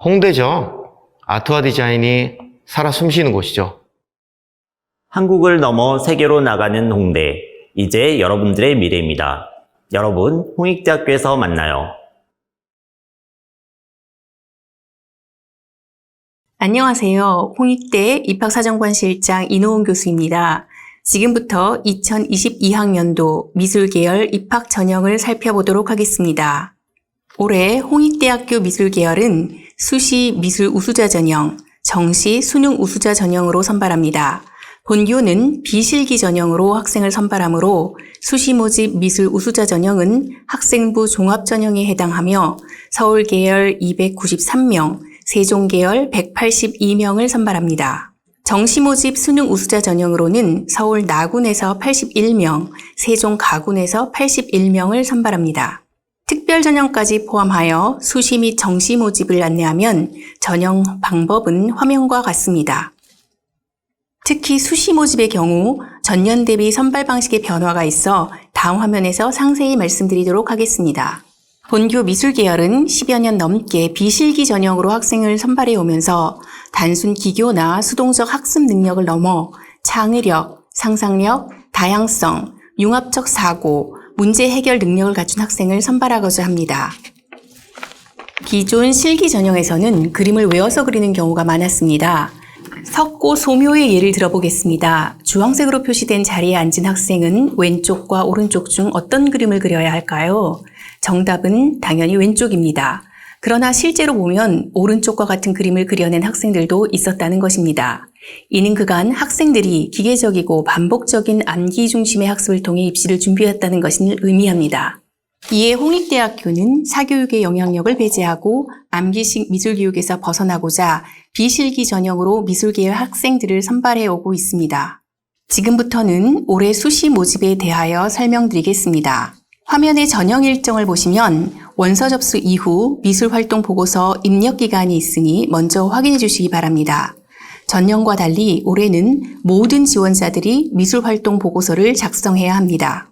홍대죠. 아트와 디자인이 살아 숨쉬는 곳이죠. 한국을 넘어 세계로 나가는 홍대. 이제 여러분들의 미래입니다. 여러분, 홍익대학교에서 만나요. 안녕하세요. 홍익대 입학사정관실장 이노은 교수입니다. 지금부터 2022학년도 미술계열 입학 전형을 살펴보도록 하겠습니다. 올해 홍익대학교 미술계열은 수시 미술 우수자 전형, 정시 수능 우수자 전형으로 선발합니다. 본교는 비실기 전형으로 학생을 선발하므로 수시 모집 미술 우수자 전형은 학생부 종합 전형에 해당하며 서울계열 293명, 세종계열 182명을 선발합니다. 정시 모집 수능 우수자 전형으로는 서울 나군에서 81명, 세종 가군에서 81명을 선발합니다. 특별 전형까지 포함하여 수시 및 정시 모집을 안내하면 전형 방법은 화면과 같습니다. 특히 수시 모집의 경우 전년 대비 선발 방식의 변화가 있어 다음 화면에서 상세히 말씀드리도록 하겠습니다. 본교 미술계열은 10여 년 넘게 비실기 전형으로 학생을 선발해 오면서 단순 기교나 수동적 학습 능력을 넘어 창의력, 상상력, 다양성, 융합적 사고, 문제 해결 능력을 갖춘 학생을 선발하고자 합니다. 기존 실기 전형에서는 그림을 외워서 그리는 경우가 많았습니다. 석고 소묘의 예를 들어보겠습니다. 주황색으로 표시된 자리에 앉은 학생은 왼쪽과 오른쪽 중 어떤 그림을 그려야 할까요? 정답은 당연히 왼쪽입니다. 그러나 실제로 보면 오른쪽과 같은 그림을 그려낸 학생들도 있었다는 것입니다. 이는 그간 학생들이 기계적이고 반복적인 암기 중심의 학습을 통해 입시를 준비했다는 것을 의미합니다. 이에 홍익대학교는 사교육의 영향력을 배제하고 암기식 미술교육에서 벗어나고자 비실기 전형으로 미술계열 학생들을 선발해 오고 있습니다. 지금부터는 올해 수시 모집에 대하여 설명드리겠습니다. 화면의 전형 일정을 보시면 원서 접수 이후 미술활동 보고서 입력 기간이 있으니 먼저 확인해 주시기 바랍니다. 전년과 달리 올해는 모든 지원자들이 미술활동 보고서를 작성해야 합니다.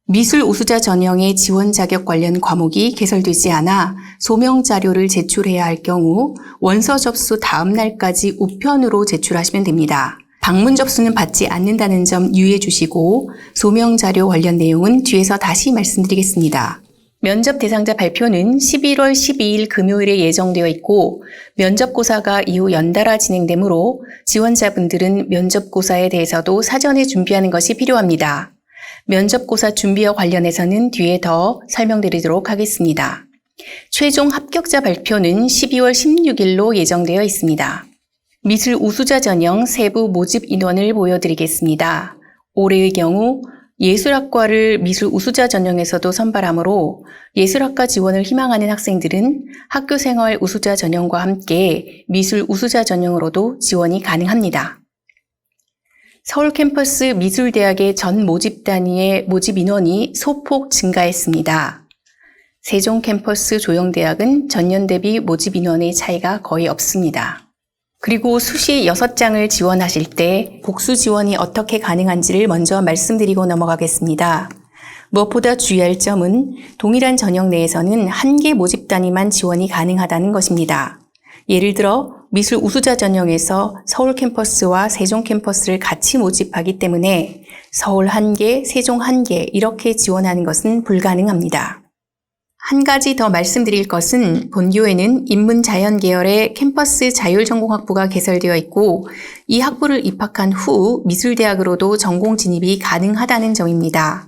미술 우수자 전형의 지원 자격 관련 과목이 개설되지 않아 소명 자료를 제출해야 할 경우 원서 접수 다음 날까지 우편으로 제출하시면 됩니다. 방문 접수는 받지 않는다는 점 유의해 주시고 소명 자료 관련 내용은 뒤에서 다시 말씀드리겠습니다. 면접 대상자 발표는 11월 12일 금요일에 예정되어 있고 면접고사가 이후 연달아 진행되므로 지원자분들은 면접고사에 대해서도 사전에 준비하는 것이 필요합니다. 면접고사 준비와 관련해서는 뒤에 더 설명드리도록 하겠습니다. 최종 합격자 발표는 12월 16일로 예정되어 있습니다. 미술 우수자 전형 세부 모집 인원을 보여드리겠습니다. 올해의 경우 예술학과를 미술 우수자 전형에서도 선발하므로 예술학과 지원을 희망하는 학생들은 학교생활 우수자 전형과 함께 미술 우수자 전형으로도 지원이 가능합니다. 서울 캠퍼스 미술대학의 전 모집 단위의 모집 인원이 소폭 증가했습니다. 세종 캠퍼스 조영대학은 전년 대비 모집 인원의 차이가 거의 없습니다. 그리고 수시 6장을 지원하실 때 복수 지원이 어떻게 가능한지를 먼저 말씀드리고 넘어가겠습니다. 무엇보다 주의할 점은 동일한 전형 내에서는 한 개 모집 단위만 지원이 가능하다는 것입니다. 예를 들어 미술 우수자 전형에서 서울 캠퍼스와 세종 캠퍼스를 같이 모집하기 때문에 서울 1개, 세종 1개 이렇게 지원하는 것은 불가능합니다. 한 가지 더 말씀드릴 것은 본교에는 인문자연 계열의 캠퍼스 자율전공학부가 개설되어 있고 이 학부를 입학한 후 미술대학으로도 전공 진입이 가능하다는 점입니다.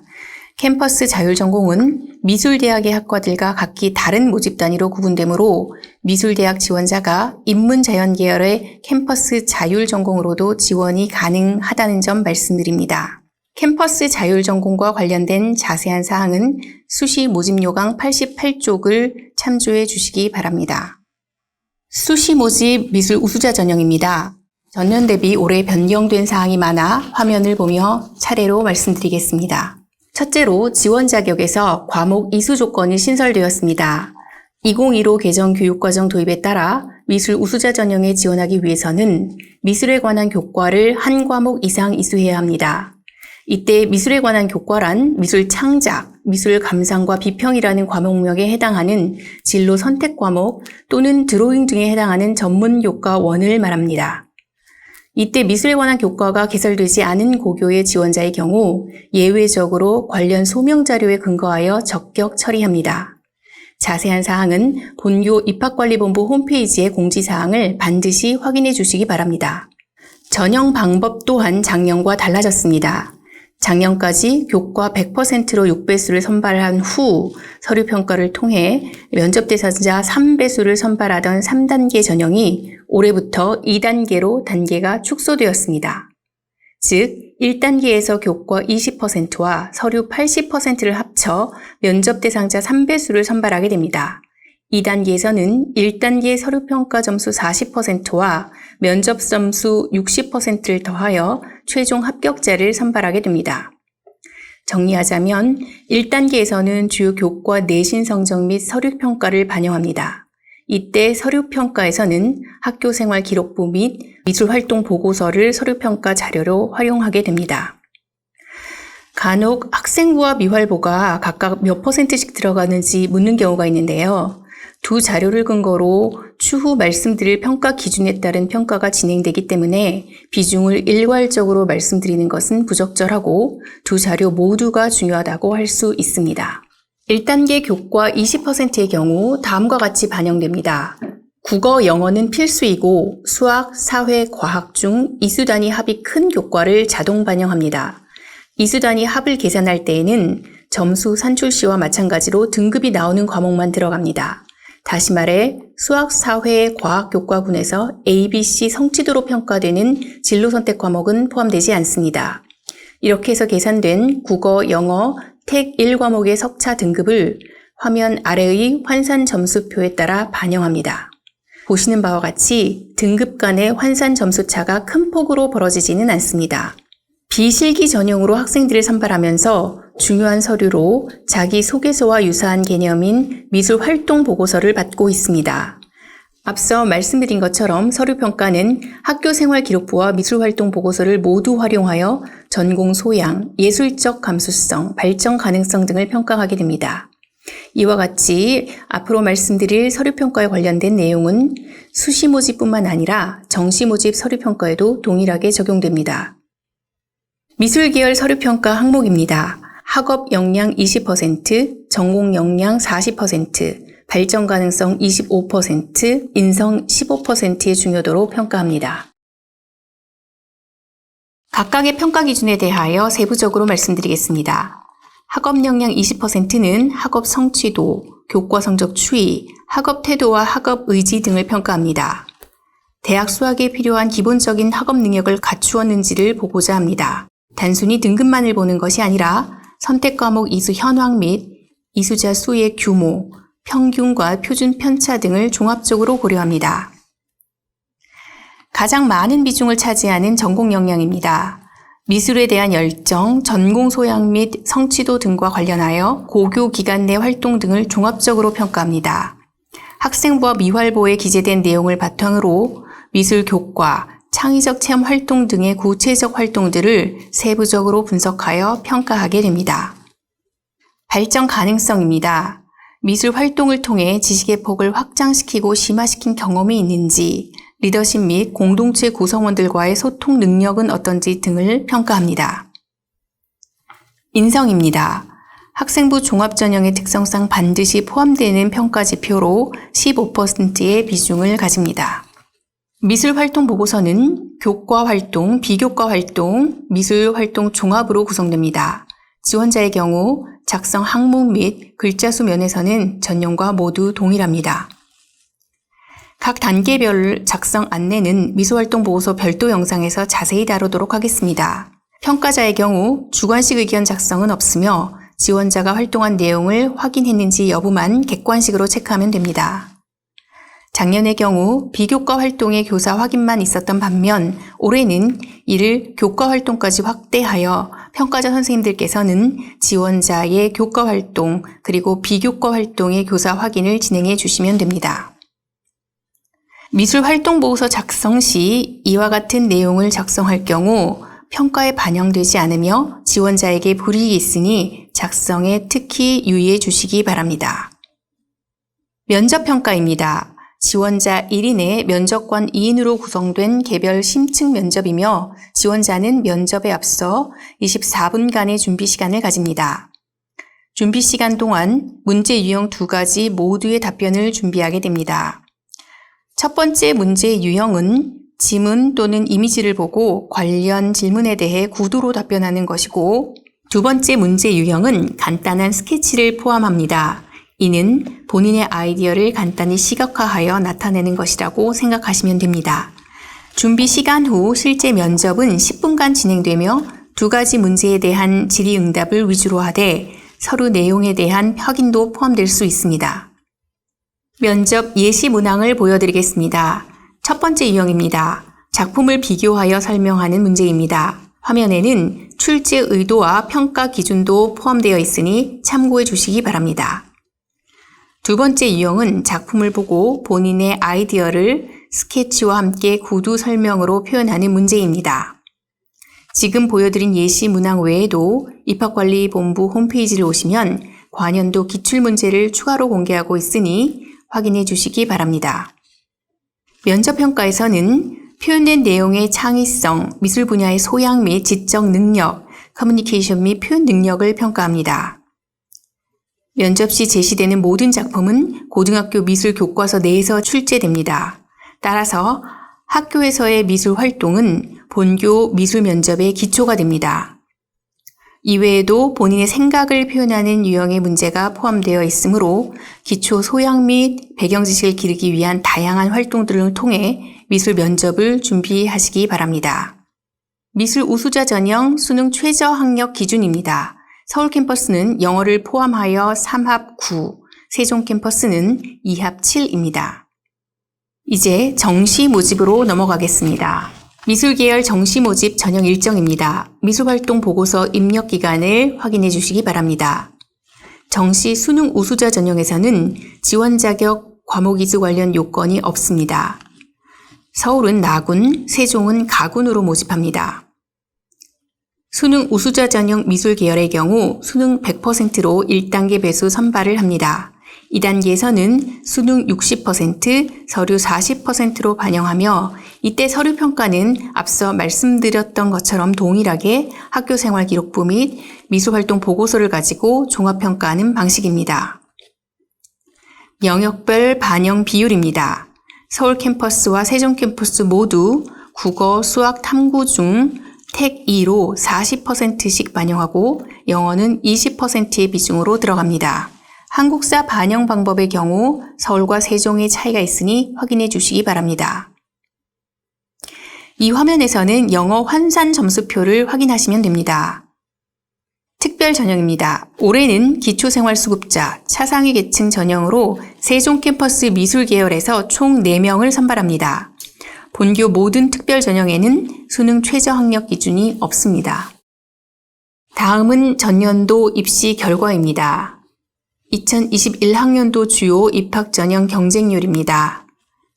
캠퍼스 자율전공은 미술대학의 학과들과 각기 다른 모집 단위로 구분되므로 미술대학 지원자가 인문자연 계열의 캠퍼스 자율전공으로도 지원이 가능하다는 점 말씀드립니다. 캠퍼스 자율전공과 관련된 자세한 사항은 수시 모집 요강 88쪽을 참조해 주시기 바랍니다. 수시 모집 미술 우수자 전형입니다. 전년 대비 올해 변경된 사항이 많아 화면을 보며 차례로 말씀드리겠습니다. 첫째로 지원 자격에서 과목 이수 조건이 신설되었습니다. 2015 개정 교육과정 도입에 따라 미술 우수자 전형에 지원하기 위해서는 미술에 관한 교과를 한 과목 이상 이수해야 합니다. 이때 미술에 관한 교과란 미술 창작, 미술 감상과 비평이라는 과목명에 해당하는 진로 선택 과목 또는 드로잉 등에 해당하는 전문 교과원을 말합니다. 이때 미술에 관한 교과가 개설되지 않은 고교의 지원자의 경우 예외적으로 관련 소명 자료에 근거하여 적격 처리합니다. 자세한 사항은 본교 입학관리본부 홈페이지의 공지사항을 반드시 확인해 주시기 바랍니다. 전형 방법 또한 작년과 달라졌습니다. 작년까지 교과 100%로 6배수를 선발한 후 서류평가를 통해 면접 대상자 3배수를 선발하던 3단계 전형이 올해부터 2단계로 단계가 축소되었습니다. 즉, 1단계에서 교과 20%와 서류 80%를 합쳐 면접 대상자 3배수를 선발하게 됩니다. 2단계에서는 1단계 서류평가 점수 40%와 면접 점수 60%를 더하여 최종 합격자를 선발하게 됩니다. 정리하자면 1단계에서는 주요 교과 내신 성적 및 서류평가를 반영합니다. 이때 서류평가에서는 학교생활 기록부 및 미술활동 보고서를 서류평가 자료로 활용하게 됩니다. 간혹 학생부와 미활보가 각각 몇 %씩 들어가는지 묻는 경우가 있는데요. 두 자료를 근거로 추후 말씀드릴 평가 기준에 따른 평가가 진행되기 때문에 비중을 일괄적으로 말씀드리는 것은 부적절하고 두 자료 모두가 중요하다고 할 수 있습니다. 1단계 교과 20%의 경우 다음과 같이 반영됩니다. 국어, 영어는 필수이고 수학, 사회, 과학 중 이수단위 합이 큰 교과를 자동 반영합니다. 이수단위 합을 계산할 때에는 점수 산출시와 마찬가지로 등급이 나오는 과목만 들어갑니다. 다시 말해 수학, 사회, 과학 교과군에서 A, B, C 성취도로 평가되는 진로 선택 과목은 포함되지 않습니다. 이렇게 해서 계산된 국어, 영어, 택 1과목의 석차 등급을 화면 아래의 환산 점수표에 따라 반영합니다. 보시는 바와 같이 등급 간의 환산 점수 차가 큰 폭으로 벌어지지는 않습니다. 비실기 전형으로 학생들을 선발하면서 중요한 서류로 자기소개서와 유사한 개념인 미술활동 보고서를 받고 있습니다. 앞서 말씀드린 것처럼 서류평가는 학교생활기록부와 미술활동 보고서를 모두 활용하여 전공 소양, 예술적 감수성, 발전 가능성 등을 평가하게 됩니다. 이와 같이 앞으로 말씀드릴 서류평가에 관련된 내용은 수시 모집뿐만 아니라 정시 모집 서류평가에도 동일하게 적용됩니다. 미술계열 서류평가 항목입니다. 학업 역량 20%, 전공 역량 40%, 발전 가능성 25%, 인성 15%의 중요도로 평가합니다. 각각의 평가 기준에 대하여 세부적으로 말씀드리겠습니다. 학업 역량 20%는 학업 성취도, 교과 성적 추이, 학업 태도와 학업 의지 등을 평가합니다. 대학 수학에 필요한 기본적인 학업 능력을 갖추었는지를 보고자 합니다. 단순히 등급만을 보는 것이 아니라 선택 과목 이수 현황 및 이수자 수의 규모, 평균과 표준 편차 등을 종합적으로 고려합니다. 가장 많은 비중을 차지하는 전공 역량입니다. 미술에 대한 열정, 전공 소양 및 성취도 등과 관련하여 고교 기간 내 활동 등을 종합적으로 평가합니다. 학생부와 미활보에 기재된 내용을 바탕으로 미술 교과, 창의적 체험 활동 등의 구체적 활동들을 세부적으로 분석하여 평가하게 됩니다. 발전 가능성입니다. 미술 활동을 통해 지식의 폭을 확장시키고 심화시킨 경험이 있는지, 리더십 및 공동체 구성원들과의 소통 능력은 어떤지 등을 평가합니다. 인성입니다. 학생부 종합전형의 특성상 반드시 포함되는 평가 지표로 15%의 비중을 가집니다. 미술활동 보고서는 교과 활동, 비교과 활동, 미술활동 종합으로 구성됩니다. 지원자의 경우 작성 항목 및 글자 수 면에서는 전형과 모두 동일합니다. 각 단계별 작성 안내는 미술활동 보고서 별도 영상에서 자세히 다루도록 하겠습니다. 평가자의 경우 주관식 의견 작성은 없으며 지원자가 활동한 내용을 확인했는지 여부만 객관식으로 체크하면 됩니다. 작년의 경우 비교과 활동의 교사 확인만 있었던 반면 올해는 이를 교과 활동까지 확대하여 평가자 선생님들께서는 지원자의 교과 활동 그리고 비교과 활동의 교사 확인을 진행해 주시면 됩니다. 미술 활동 보고서 작성 시 이와 같은 내용을 작성할 경우 평가에 반영되지 않으며 지원자에게 불이익이 있으니 작성에 특히 유의해 주시기 바랍니다. 면접평가입니다. 지원자 1인의 면접관 2인으로 구성된 개별 심층 면접이며 지원자는 면접에 앞서 24분간의 준비 시간을 가집니다. 준비 시간 동안 문제 유형 2가지 모두의 답변을 준비하게 됩니다. 첫 번째 문제 유형은 지문 또는 이미지를 보고 관련 질문에 대해 구두로 답변하는 것이고, 두 번째 문제 유형은 간단한 스케치를 포함합니다. 이는 본인의 아이디어를 간단히 시각화하여 나타내는 것이라고 생각하시면 됩니다. 준비 시간 후 실제 면접은 10분간 진행되며 2가지 문제에 대한 질의응답을 위주로 하되 서류 내용에 대한 확인도 포함될 수 있습니다. 면접 예시 문항을 보여드리겠습니다. 첫 번째 유형입니다. 작품을 비교하여 설명하는 문제입니다. 화면에는 출제 의도와 평가 기준도 포함되어 있으니 참고해 주시기 바랍니다. 두 번째 유형은 작품을 보고 본인의 아이디어를 스케치와 함께 구두 설명으로 표현하는 문제입니다. 지금 보여드린 예시 문항 외에도 입학관리본부 홈페이지를 오시면 관연도 기출문제를 추가로 공개하고 있으니 확인해 주시기 바랍니다. 면접평가에서는 표현된 내용의 창의성, 미술 분야의 소양 및 지적 능력, 커뮤니케이션 및 표현 능력을 평가합니다. 면접 시 제시되는 모든 작품은 고등학교 미술 교과서 내에서 출제됩니다. 따라서 학교에서의 미술 활동은 본교 미술 면접의 기초가 됩니다. 이외에도 본인의 생각을 표현하는 유형의 문제가 포함되어 있으므로 기초 소양 및 배경 지식을 기르기 위한 다양한 활동들을 통해 미술 면접을 준비하시기 바랍니다. 미술 우수자 전형 수능 최저 학력 기준입니다. 서울 캠퍼스는 영어를 포함하여 3합 9, 세종 캠퍼스는 2합 7입니다. 이제 정시 모집으로 넘어가겠습니다. 미술 계열 정시 모집 전형 일정입니다. 미술활동 보고서 입력 기간을 확인해 주시기 바랍니다. 정시 수능 우수자 전형에서는 지원 자격 과목 이수 관련 요건이 없습니다. 서울은 나군, 세종은 가군으로 모집합니다. 수능 우수자 전형 미술 계열의 경우 수능 100%로 1단계 배수 선발을 합니다. 2단계에서는 수능 60%, 서류 40%로 반영하며 이때 서류 평가는 앞서 말씀드렸던 것처럼 동일하게 학교생활 기록부 및 미술활동 보고서를 가지고 종합평가하는 방식입니다. 영역별 반영 비율입니다. 서울 캠퍼스와 세종 캠퍼스 모두 국어, 수학, 탐구 중 택 2로 40%씩 반영하고 영어는 20%의 비중으로 들어갑니다. 한국사 반영 방법의 경우 서울과 세종의 차이가 있으니 확인해 주시기 바랍니다. 이 화면에서는 영어 환산 점수표를 확인하시면 됩니다. 특별 전형입니다. 올해는 기초생활수급자, 차상위 계층 전형으로 세종 캠퍼스 미술 계열에서 총 4명을 선발합니다. 본교 모든 특별 전형에는 수능 최저 학력 기준이 없습니다. 다음은 전년도 입시 결과입니다. 2021학년도 주요 입학 전형 경쟁률입니다.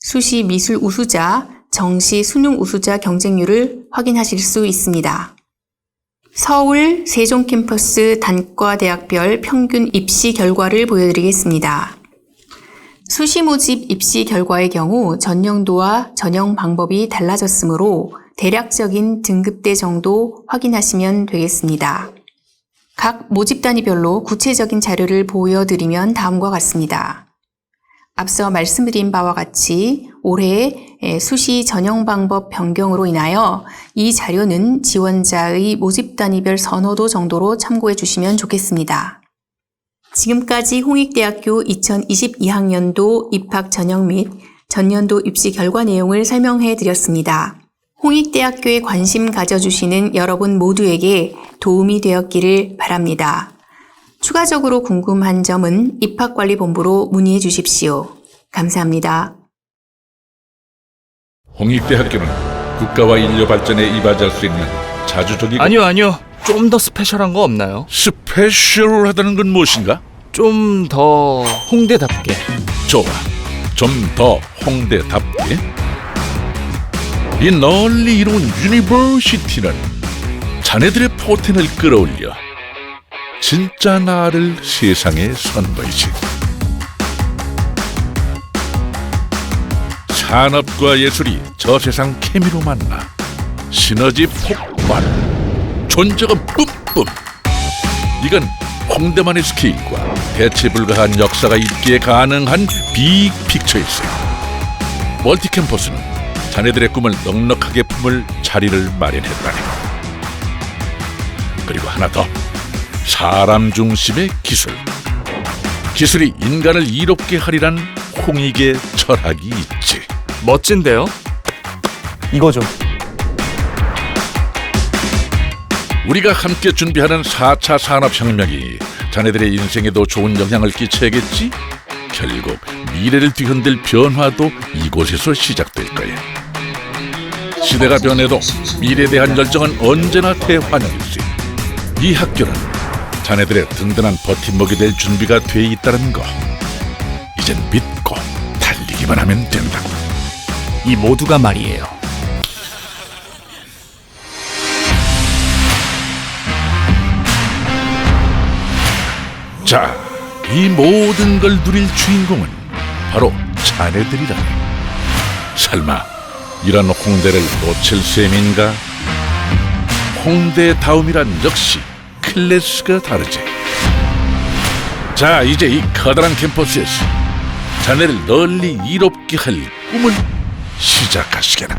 수시 미술 우수자, 정시 수능 우수자 경쟁률을 확인하실 수 있습니다. 서울, 세종 캠퍼스 단과대학별 평균 입시 결과를 보여드리겠습니다. 수시 모집 입시 결과의 경우 전년도와 전형 방법이 달라졌으므로 대략적인 등급대 정도 확인하시면 되겠습니다. 각 모집 단위별로 구체적인 자료를 보여드리면 다음과 같습니다. 앞서 말씀드린 바와 같이 올해 수시 전형 방법 변경으로 인하여 이 자료는 지원자의 모집 단위별 선호도 정도로 참고해 주시면 좋겠습니다. 지금까지 홍익대학교 2022학년도 입학 전형 및 전년도 입시 결과 내용을 설명해 드렸습니다. 홍익대학교에 관심 가져주시는 여러분 모두에게 도움이 되었기를 바랍니다. 추가적으로 궁금한 점은 입학관리본부로 문의해 주십시오. 감사합니다. 홍익대학교는 국가와 인류 발전에 이바지할 수 있는 자주적이고 아니요. 좀 더 스페셜한 거 없나요? 스페셜하다는 건 무엇인가? 좀 더 홍대답게. 좋아, 좀 더 홍대답게. 이 널리 이루은 유니버시티는 자네들의 포텐을 끌어올려 진짜 나를 세상에 선보이지. 산업과 예술이 저 세상 케미로 만나 시너지 폭발, 존재감 뿜뿜. 이건 홍대만의 스케일과 대체 불가한 역사가 있기에 가능한 빅픽처일세. 멀티캠퍼스는 자네들의 꿈을 넉넉하게 품을 자리를 마련했다네. 그리고 하나 더, 사람 중심의 기술. 기술이 인간을 이롭게 하리란 홍익의 철학이 있지. 멋진데요? 이거죠. 우리가 함께 준비하는 4차 산업혁명이 자네들의 인생에도 좋은 영향을 끼쳐야겠지? 결국 미래를 뒤흔들 변화도 이곳에서 시작될 거야. 시대가 변해도 미래에 대한 열정은 언제나 대환영일세. 이 학교는 자네들의 든든한 버팀목이 될 준비가 돼 있다는 거, 이젠 믿고 달리기만 하면 된다. 이 모두가 말이에요. 자, 이 모든 걸 누릴 주인공은 바로 자네들이라네. 설마 이런 홍대를 놓칠 셈인가? 홍대다움이란 역시 클래스가 다르지. 자, 이제 이 커다란 캠퍼스에서 자네를 널리 이롭게 할 꿈을 시작하시게나.